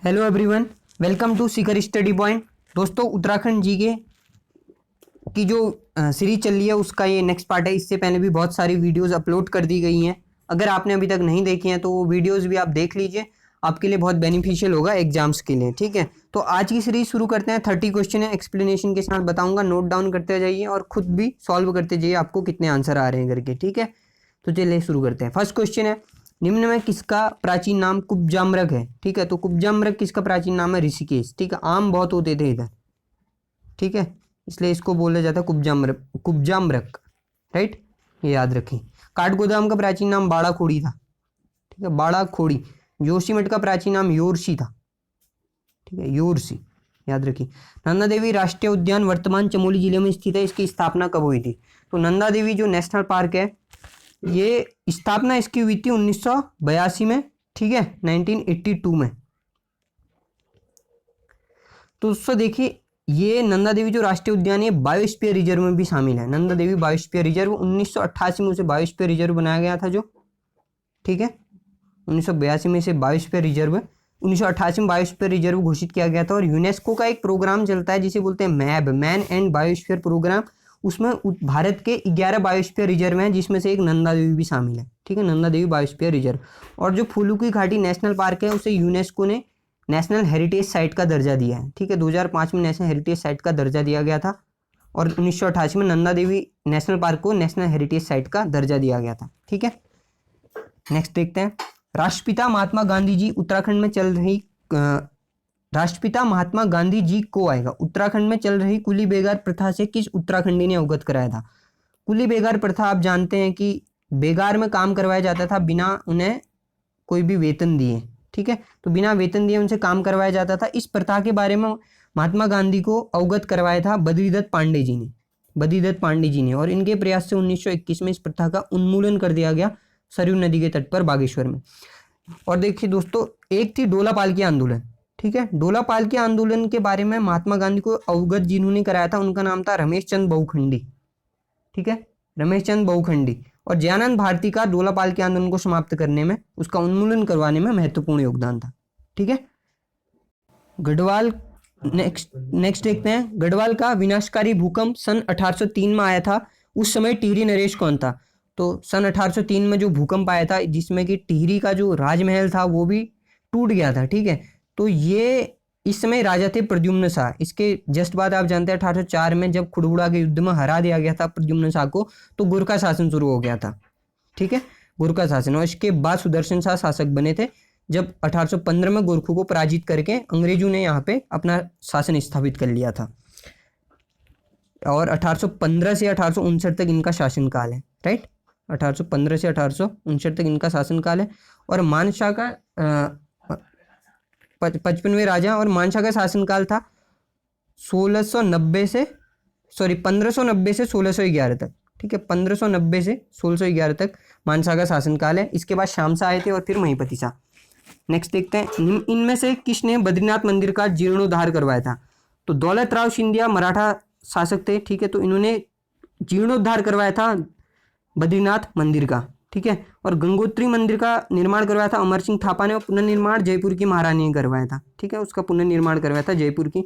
Hello everyone, welcome to Sikar study point. दोस्तों, Uttarakhand GK की जो सीरीज चल रही है उसका ये नेक्स्ट पार्ट है। इससे पहले भी बहुत सारी वीडियोस अपलोड कर दी गई हैं। अगर आपने अभी तक नहीं देखी हैं तो वो वीडियोस भी आप देख लीजिए, आपके लिए बहुत बेनिफिशियल होगा एग्जाम्स के लिए। ठीक है, तो आज की सीरीज शुरू करते हैं। 30 क्वेश्चन है, एक्सप्लेनेशन के साथ बताऊंगा, नोट डाउन करते जाइए और खुद भी सॉल्व करते जाइए आपको कितने आंसर आ रहे हैं करके। ठीक है, तो चलिए शुरू करते हैं। फर्स्ट क्वेश्चन है, निम्न में किसका प्राचीन नाम कुब्जामृग है? ठीक है, तो कुब्जामृग किसका प्राचीन नाम है? ऋषिकेश। ठीक है, आम बहुत होते थे इधर, ठीक है, इसलिए इसको बोला जाता है कुब्जामृग, कुब्जामृग। राइट, ये याद रखें। काठगोदाम का प्राचीन नाम बाड़ा खोड़ी था। ठीक है, बाड़ा खोड़ी। जोशीमठ का प्राचीन नाम योरसी था। ठीक है, योरसी याद रखिए। नंदा देवी राष्ट्रीय उद्यान वर्तमान चमोली जिले में स्थित है। इसकी स्थापना कब हुई थी? तो नंदा देवी जो नेशनल पार्क है, ये स्थापना इसकी हुई थी 1982 में। ठीक है, 1982 में। तो उससे देखिए, ये नंदा देवी जो राष्ट्रीय उद्यान है बायोस्फीयर रिजर्व में भी शामिल है। नंदा देवी बायोस्फीयर रिजर्व 1988 में उसे बायोस्फीयर रिजर्व बनाया गया था जो। ठीक है, 1982 में इसे बायोस्फीयर रिजर्व 1988 में बायोस्फीयर रिजर्व घोषित किया गया था। और यूनेस्को का एक प्रोग्राम चलता है जिसे बोलते हैं मैब, मैन एंड बायोस्फीयर प्रोग्राम। उसमें भारत के 11 बायोस्फीयर रिजर्व हैं, जिसमें से एक नंदा देवी भी शामिल है। ठीक है, नंदा देवी बायोस्फीयर रिजर्व। और जो फूलू की घाटी नेशनल पार्क है, उसे यूनेस्को ने नेशनल हेरिटेज साइट का दर्जा दिया है। ठीक है, 2005 में नेशनल हेरिटेज साइट का दर्जा दिया गया था और 1988 में नंदा देवी नेशनल पार्क को नेशनल हेरिटेज साइट का दर्जा दिया गया था। ठीक है, नेक्स्ट देखते हैं। राष्ट्रपिता महात्मा गांधी जी उत्तराखंड में चल रही राष्ट्रपिता महात्मा गांधी जी को आएगा। उत्तराखंड में चल रही कुली बेगार प्रथा से किस उत्तराखंडी ने अवगत कराया था? कुली बेगार प्रथा आप जानते हैं कि बेगार में काम करवाया जाता था बिना उन्हें कोई भी वेतन दिए। ठीक है, तो बिना वेतन दिए उनसे काम करवाया जाता था। इस प्रथा के बारे में महात्मा गांधी को अवगत करवाया था बद्रीदत्त पांडे जी ने, बद्रीदत्त पांडे जी ने। और इनके प्रयास से 1921 में इस प्रथा का उन्मूलन कर दिया गया सरयू नदी के तट पर बागेश्वर में। और देखिए दोस्तों, एक थी डोला पालकी आंदोलन। ठीक है, डोला पालकी आंदोलन के बारे में महात्मा गांधी को अवगत जिन्होंने कराया था उनका नाम था रमेश चंद बहुखंडी। ठीक है, रमेश चंद बहुखंडी। और जयानंद भारती का डोला पालकी आंदोलन को समाप्त करने में, उसका उन्मूलन करवाने में महत्वपूर्ण योगदान था। ठीक है, गढ़वाल। नेक्स्ट देखते हैं। गढ़वाल का विनाशकारी भूकंप सन 1803 में आया था। उस समय टिहरी नरेश कौन था? तो सन 1803 में जो भूकंप आया था जिसमें कि टिहरी का जो राजमहल था वो भी टूट गया था। ठीक है, तो ये इस समय राजा थे प्रद्युम्न शाह। इसके जस्ट बाद आप जानते हैं 1804 में जब खुड़बुड़ा के युद्ध में हरा दिया गया था प्रद्युम्न शाह को, तो गुरखा शासन शुरू हो गया था। ठीक है, गुरखा शासन। और इसके बाद सुदर्शन शाह शासक बने थे जब 1815 में गोरखों को पराजित करके अंग्रेजों ने यहाँ पे अपना शासन स्थापित कर लिया था। और 1815 से 1859 तक इनका शासनकाल है। राइट, 1815 से 1859 तक इनका शासनकाल है। और मानशाह का 55वें राजा और मानशाह का शासनकाल था 1590 से 1611 तक। ठीक है, 1590 से 1611 तक मानशाह का शासनकाल है। इसके बाद शामशाह आए थे और फिर महिपति शाह। नेक्स्ट देखते हैं, इनमें से किसने बद्रीनाथ मंदिर का जीर्णोद्धार करवाया था? तो दौलत राव सिंधिया मराठा शासक थे। ठीक है, तो इन्होंने जीर्णोद्धार करवाया था बद्रीनाथ मंदिर का। ठीक है, और गंगोत्री मंदिर का निर्माण करवाया था अमर सिंह थापा ने। और पुनर्निर्माण जयपुर की महारानी ने करवाया था। ठीक है, उसका पुनर्निर्माण करवाया था जयपुर की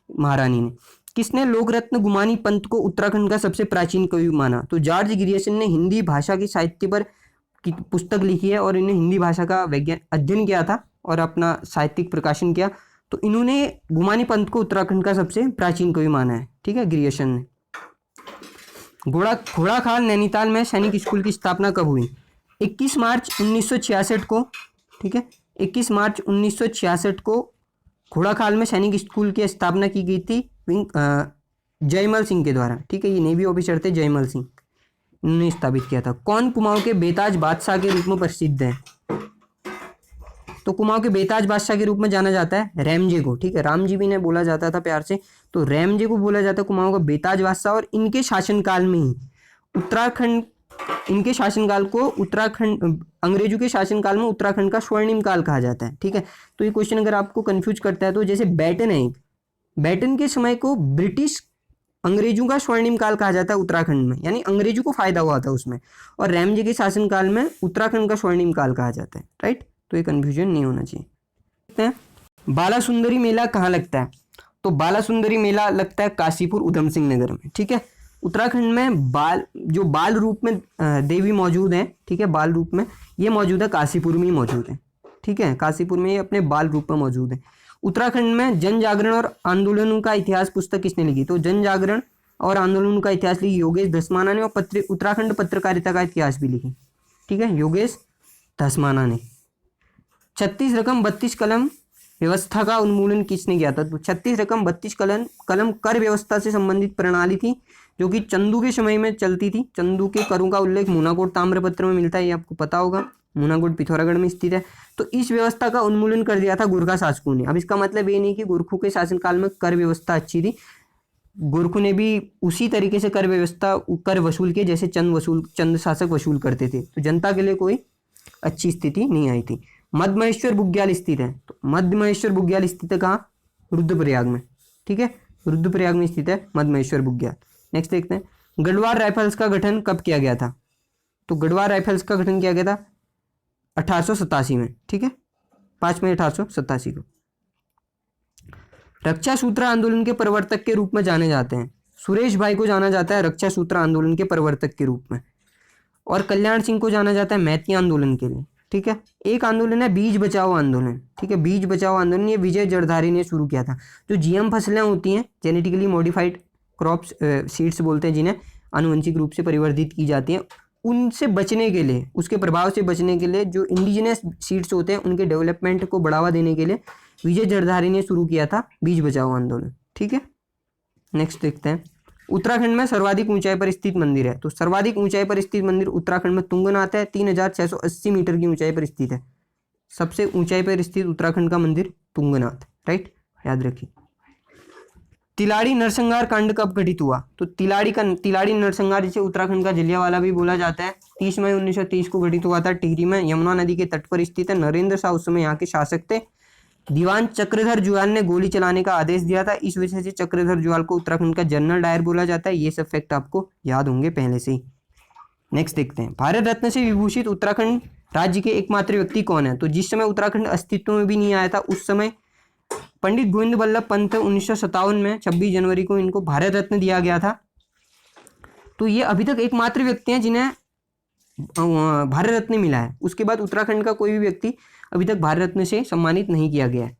महारानी ने। किसने लोकरत्न गुमानी पंत को उत्तराखंड का सबसे प्राचीन कवि माना? तो जॉर्ज ग्रियर्सन ने हिंदी भाषा की साहित्य पर की पुस्तक लिखी है और इन्हें हिंदी भाषा का अध्ययन किया था और अपना साहित्यिक प्रकाशन किया। तो इन्होंने गुमानी पंत को उत्तराखंड का सबसे प्राचीन कवि माना है। ठीक है, ग्रियर्सन ने। घोड़ाखाल नैनीताल में सैनिक स्कूल की स्थापना कब हुई? 21 मार्च 1966 को। ठीक है, 21 मार्च 1966 को घोड़ाखाल में सैनिक स्कूल की स्थापना की गई थी जयमल सिंह के द्वारा। ठीक है, ये नेवी ऑफिसर थे जयमल सिंह, इन्होंने स्थापित किया था। कौन कुमाऊं के बेताज बादशाह के रूप में प्रसिद्ध है? तो कुमाऊं के बेताज बादशाह के रूप में जाना जाता है रैमजे को। ठीक है, रामजी भी ने बोला जाता था प्यार से, तो रैमजे को बोला जाता है कुमाऊं का बेताज बादशाह। और इनके शासनकाल में ही उत्तराखंड, इनके शासनकाल को उत्तराखंड, अंग्रेजों के शासनकाल में उत्तराखंड का स्वर्णिम काल कहा जाता है। ठीक है, तो ये क्वेश्चन अगर आपको कंफ्यूज करता है तो जैसे बैटन है, बैटन के समय को ब्रिटिश अंग्रेजों का स्वर्णिम काल कहा जाता है उत्तराखंड में, यानी अंग्रेजों को फायदा हुआ था उसमें। और रैमजे के शासनकाल में उत्तराखंड का स्वर्णिम काल कहा जाता है। राइट, तो ये कंफ्यूजन नहीं होना चाहिए। बाला सुंदरी मेला कहाँ लगता है? तो बाला सुंदरी मेला लगता है काशीपुर उधम सिंह नगर में, ठीक है। उत्तराखंड में बाल रूप में देवी मौजूद है, ठीक है, बाल रूप में ये मौजूद है, काशीपुर में ही मौजूद है, ठीक है, काशीपुर में ये अपने बाल रूप में मौजूद है। उत्तराखंड में जन जागरण और आंदोलनों का इतिहास पुस्तक किसने लिखी? तो जन जागरण और आंदोलनों का इतिहास लिखी योगेश धस्माना ने, और उत्तराखंड पत्रकारिता का इतिहास भी लिखी, ठीक है, योगेश धस्माना ने। 36 रकम 32 कलम व्यवस्था का उन्मूलन किसने किया था? तो 36 रकम 32 कलम कर व्यवस्था से संबंधित प्रणाली थी जो कि चंदू के समय में चलती थी। चंदू के करों का उल्लेख मूनाकोट ताम्रपत्र में मिलता है, ये आपको पता होगा, मूनाकोट पिथौरागढ़ में स्थित है। तो इस व्यवस्था का उन्मूलन कर दिया था गोरखा शासकों ने। अब इसका मतलब ये नहीं कि गोरखों के शासनकाल में कर व्यवस्था अच्छी थी, गोरखों ने भी उसी तरीके से कर वसूल किए जैसे चंद शासक वसूल करते थे। तो जनता के लिए कोई अच्छी स्थिति नहीं आई थी। मध्य महेश्वर बुग्याल स्थित है, तो मध्य महेश्वर बुग्याल स्थित है कहाँ? रुद्रप्रयाग में, ठीक है, रुद्रप्रयाग में स्थित है मध्य महेश्वर बुग्याल। नेक्स्ट देखते हैं गढ़वाल राइफल्स का गठन कब किया गया था? तो गढ़वाल राइफल्स का गठन किया गया था 1887 में, ठीक है, 5 मई 1887 को। रक्षा सूत्र आंदोलन के प्रवर्तक के रूप में जाने जाते हैं सुरेश भाई को जाना जाता है रक्षा सूत्र आंदोलन के प्रवर्तक के रूप में, और कल्याण सिंह को जाना जाता है मैती आंदोलन के लिए, ठीक है। एक आंदोलन है बीज बचाओ आंदोलन, ठीक है, बीज बचाओ आंदोलन ये विजय जरधारी ने शुरू किया था। जो जीएम फसलें होती हैं, जेनेटिकली मॉडिफाइड क्रॉप्स, सीड्स बोलते हैं जिन्हें, आनुवंशिक रूप से परिवर्धित की जाती हैं, उनसे बचने के लिए, उसके प्रभाव से बचने के लिए जो इंडिजिनस सीड्स होते हैं उनके डेवलपमेंट को बढ़ावा देने के लिए विजय जरधारी ने शुरू किया था बीज बचाओ आंदोलन, ठीक है। नेक्स्ट देखते हैं उत्तराखंड में सर्वाधिक ऊंचाई पर स्थित मंदिर है। तो सर्वाधिक ऊंचाई पर स्थित मंदिर उत्तराखंड में तुंगनाथ है, 3680 मीटर की ऊंचाई पर स्थित है। सबसे ऊंचाई पर स्थित उत्तराखंड का मंदिर तुंगनाथ, राइट, याद रखिए। तिलाड़ी नरसंहार कांड कब घटित हुआ? तो तिलाड़ी नरसंहार जिसे उत्तराखंड का जलियांवाला भी बोला जाता है, 30 मई 1930 को घटित हुआ था टिहरी में, यमुना नदी के तट पर स्थित है। नरेंद्र शाह उस समय यहाँ के शासक थे। दीवान चक्रधर जुआल ने गोली चलाने का आदेश दिया था, इस वजह से चक्रधर जुआल को उत्तराखंड का जनरल डायर बोला जाता है। ये सब फैक्ट आपको याद होंगे पहले से ही। नेक्स्ट देखते हैं भारत रत्न से विभूषित उत्तराखंड राज्य के एकमात्र व्यक्ति कौन है? तो जिस समय उत्तराखंड अस्तित्व में भी नहीं आया था उस समय पंडित गोविंद बल्लभ पंत 1957 में 26 जनवरी को इनको भारत रत्न दिया गया था। तो ये अभी तक एकमात्र व्यक्ति हैं जिन्हें भारत रत्न मिला है। उसके बाद उत्तराखंड का कोई भी व्यक्ति अभी तक भारत रत्न से सम्मानित नहीं किया गया है।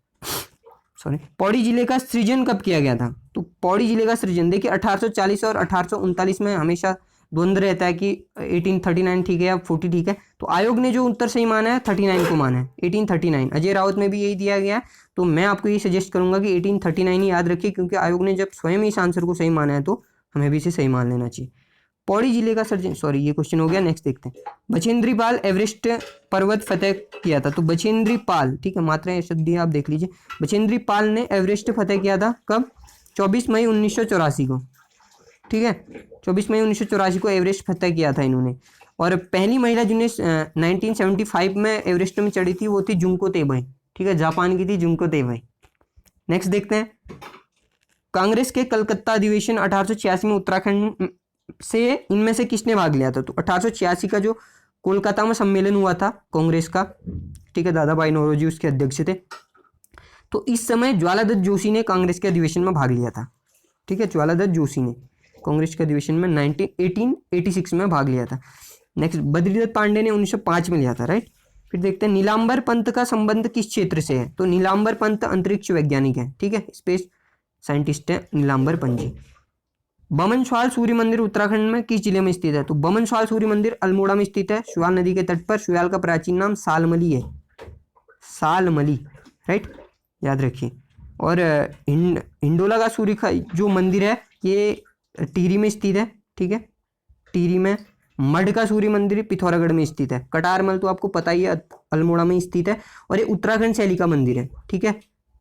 सॉरी, पौड़ी जिले का सृजन कब किया गया था? तो पौड़ी जिले का सृजन देखिए 1840 और 1839 में हमेशा द्वंद्व रहता है कि 1839 ठीक है या 40 ठीक है। तो आयोग ने जो उत्तर सही माना है 39 को माना है, 1839। अजय राउत में भी यही दिया गया है, तो मैं आपको ये सजेस्ट करूंगा कि 1839 ही याद रखिए, क्योंकि आयोग ने जब स्वयं इस आंसर को सही माना है तो हमें भी इसे सही मान लेना चाहिए। पौड़ी जिले का सृजन, सॉरी ये क्वेश्चन हो गया। नेक्स्ट देखते हैं बछेंद्री पाल एवरेस्ट पर्वत फतेह किया था। तो बछेंद्री पाल, ठीक है, मात्राएं शब्द आप देख लीजिए। बछेंद्री पाल ने एवरेस्ट फतेह किया था कब? 24 मई 1984 को, ठीक है, 24 मई 1984 को एवरेस्ट फतेह किया था इन्होंने। और पहली महिला जिन्हें 1975 में एवरेस्ट में चढ़ी थी वो थी जुंको तेबई, ठीक है, जापान की थी जुंको तेबई। नेक्स्ट देखते हैं कांग्रेस के कलकत्ता अधिवेशन 1886 में उत्तराखंड से इनमें से किसने भाग लिया था? तो 1886 का जो कोलकाता में सम्मेलन हुआ था कांग्रेस का, ठीक है, दादा भाई नौरोजी उसके अध्यक्ष थे। तो इस समय ज्वालादत्त जोशी ने कांग्रेस के अधिवेशन में भाग लिया था, ठीक है, ज्वालादत्त जोशी ने कांग्रेस के अधिवेशन में 1886 में भाग लिया था। नेक्स्ट बद्रीदत्त पांडे ने 1905 में लिया था, राइट। फिर देखते हैं नीलांबर पंत का संबंध किस क्षेत्र से है? तो नीलांबर पंत अंतरिक्ष वैज्ञानिक है, ठीक है, स्पेस साइंटिस्ट है नीलांबर पंत जी। बमनश्वाल सूर्य मंदिर उत्तराखंड में किस जिले में स्थित है? तो बमनश्वाल सूर्य मंदिर अल्मोड़ा में स्थित है, शुयाल नदी के तट पर। शुयाल का प्राचीन नाम सालमली है, सालमली, राइट, याद रखिए। और हिंडोला का सूर्य का जो मंदिर है ये टिहरी में स्थित है, ठीक है, टिहरी में। मढ़ का सूर्य मंदिर पिथौरागढ़ में स्थित है। कटारमल तो आपको पता ही है अल्मोड़ा में स्थित है, और ये उत्तराखंड शैली का मंदिर है, ठीक है,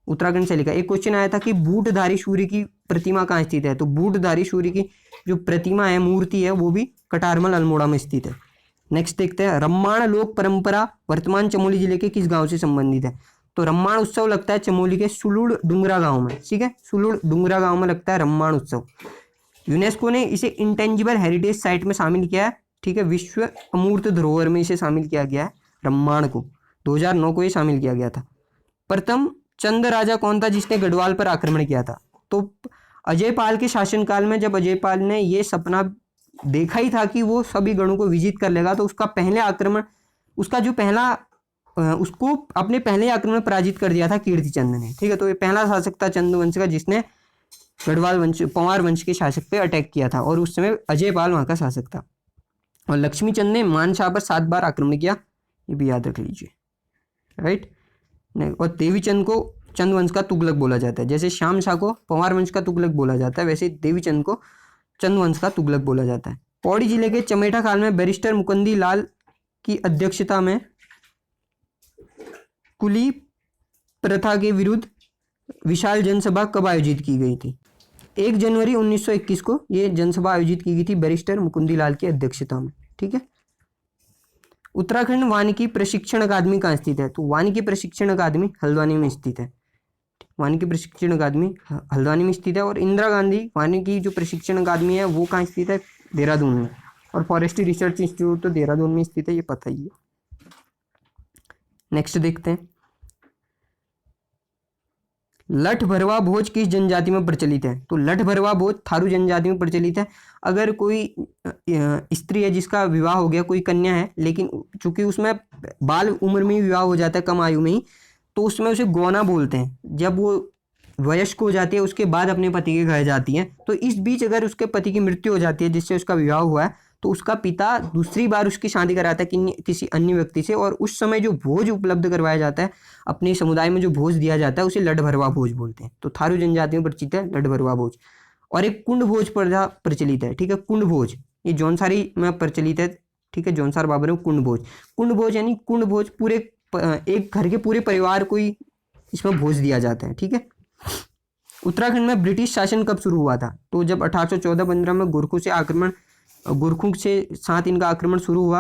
उत्तराखंड शैली का। एक क्वेश्चन आया था कि बूटधारी सूर्य की प्रतिमा कहाँ स्थित है? तो बूटधारी सूर्य की जो प्रतिमा है, मूर्ति है, वो भी कटारमल अल्मोड़ा में स्थित है। नेक्स्ट देखते हैं रम्माण लोक परंपरा वर्तमान चमोली जिले के किस गांव से संबंधित है? तो रम्माण उत्सव लगता है चमोली के सुलुड़ डुंगरा गांव में, ठीक है, सुलुड़ डुंगरा गांव में लगता है रम्माण उत्सव। यूनेस्को ने इसे इंटेंजिबल हेरिटेज साइट में शामिल किया है, ठीक है, विश्व अमूर्त धरोहर में इसे शामिल किया गया है रम्माण को। 2009 को ये शामिल किया गया था। प्रथम चंद राजा कौन था जिसने गढ़वाल पर आक्रमण किया था? तो अजयपाल के शासनकाल में जब अजयपाल ने ये सपना देखा ही था कि वो सभी गणों को विजित कर लेगा, तो उसका पहले आक्रमण, उसका जो पहला उसको अपने पहले आक्रमण में पराजित कर दिया था कीर्तिचंद ने। ठीक है, तो ये पहला शासक था चंद वंश का जिसने गढ़वाल वंश, पंवार वंश के शासक पे अटैक किया था, और उस समय अजयपाल वहां का शासक था। और लक्ष्मीचंद ने मानशाह पर 7 बार आक्रमण किया, ये भी याद रख लीजिए, राइट। और देवीचंद को चंद वंश का तुगलक बोला जाता है। जैसे श्याम शाह को पंवार वंश का तुगलक बोला जाता है, वैसे देवीचंद को चंद वंश का तुगलक बोला जाता है। पौड़ी जिले के चमेटा काल में बैरिस्टर मुकुंदी लाल की अध्यक्षता में कुली प्रथा के विरुद्ध विशाल जनसभा कब आयोजित की गई थी? 1 जनवरी 1921 को ये जनसभा आयोजित की गई थी बैरिस्टर मुकुंदी लाल की अध्यक्षता में। ठीक है। उत्तराखंड वानिकी प्रशिक्षण अकादमी कहाँ स्थित है? तो वानिकी प्रशिक्षण अकादमी हल्द्वानी में स्थित है। वानिकी प्रशिक्षण अकादमी हल्द्वानी में स्थित है। और इंदिरा गांधी वानिकी जो प्रशिक्षण अकादमी है वो कहाँ स्थित है? देहरादून में। और फॉरेस्ट्री रिसर्च इंस्टीट्यूट तो देहरादून में स्थित है, ये पता ही है। नेक्स्ट देखते हैं, लठ भरवा भोज किस जनजाति में प्रचलित है? तो लठ भरवा भोज थारू जनजाति में प्रचलित है। अगर कोई स्त्री है जिसका विवाह हो गया, कोई कन्या है, लेकिन चूंकि उसमें बाल उम्र में ही विवाह हो जाता है, कम आयु में ही, तो उसमें उसे गौना बोलते हैं। जब वो वयस्क हो जाती है उसके बाद अपने पति के घर जाती है, तो इस बीच अगर उसके पति की मृत्यु हो जाती है जिससे उसका विवाह हुआ है, तो उसका पिता दूसरी बार उसकी शादी कराता है किसी अन्य व्यक्ति से, और उस समय जो भोज उपलब्ध करवाया जाता है, अपने समुदाय में जो भोज दिया जाता है, उसे लठ भरवा भोज बोलते हैं। तो थारू जनजाति में प्रचलित है लठ भरवा भोज। और एक कुंड भोज प्रथा प्रचलित है। ठीक है, कुंड भोज ये जौनसारी में प्रचलित है। ठीक है, जौनसार बाबर में कुंड भोज। कुंड भोज यानी कुंड भोज पूरे एक घर के पूरे परिवार को ही इसमें भोज दिया जाता है। ठीक है। उत्तराखंड में ब्रिटिश शासन कब शुरू हुआ था? तो जब 1814-15 में गोरखों से साथ इनका आक्रमण शुरू हुआ,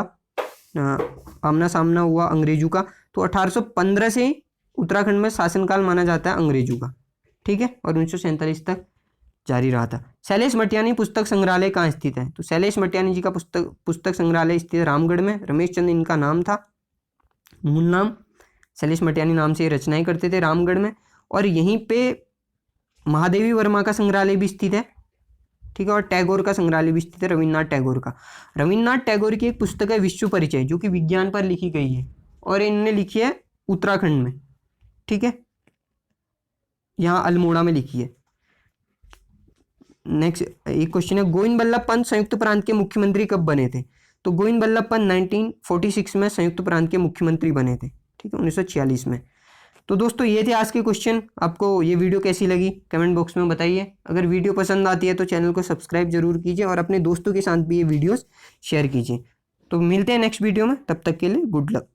आमना सामना हुआ अंग्रेजों का, तो 1815 से उत्तराखंड में शासनकाल माना जाता है अंग्रेजों का। ठीक है, और 1947 तक जारी रहा था। शैलेश मटियानी पुस्तक संग्रहालय कहाँ स्थित है? तो शैलेश मटियानी जी का पुस्तक संग्रहालय स्थित है रामगढ़ में। रमेश चंद इनका नाम था, मूल नाम। शैलेश मटियानी नाम से रचनाएं करते थे रामगढ़ में। और यहीं पे महादेवी वर्मा का संग्रहालय भी स्थित है। ठीक है, और टैगोर का संग्रहालय भी स्थित है, रविन्द्रनाथ टैगोर का। रविन्द्रनाथ टैगोर की एक पुस्तक है विश्व परिचय, जो कि विज्ञान पर लिखी गई है, और इन्होंने लिखी है उत्तराखंड में। ठीक है, यहाँ अल्मोड़ा में लिखी है। नेक्स्ट एक क्वेश्चन है, गोविंद बल्लभ पंत संयुक्त प्रांत के मुख्यमंत्री कब बने थे? तो गोविंद बल्लभ पंत 1946 में संयुक्त प्रांत के मुख्यमंत्री बने थे। ठीक है, 1946 में। तो दोस्तों ये थे आज के क्वेश्चन। आपको ये वीडियो कैसी लगी कमेंट बॉक्स में बताइए। अगर वीडियो पसंद आती है तो चैनल को सब्सक्राइब जरूर कीजिए, और अपने दोस्तों के साथ भी ये वीडियोस शेयर कीजिए। तो मिलते हैं नेक्स्ट वीडियो में, तब तक के लिए गुड लक।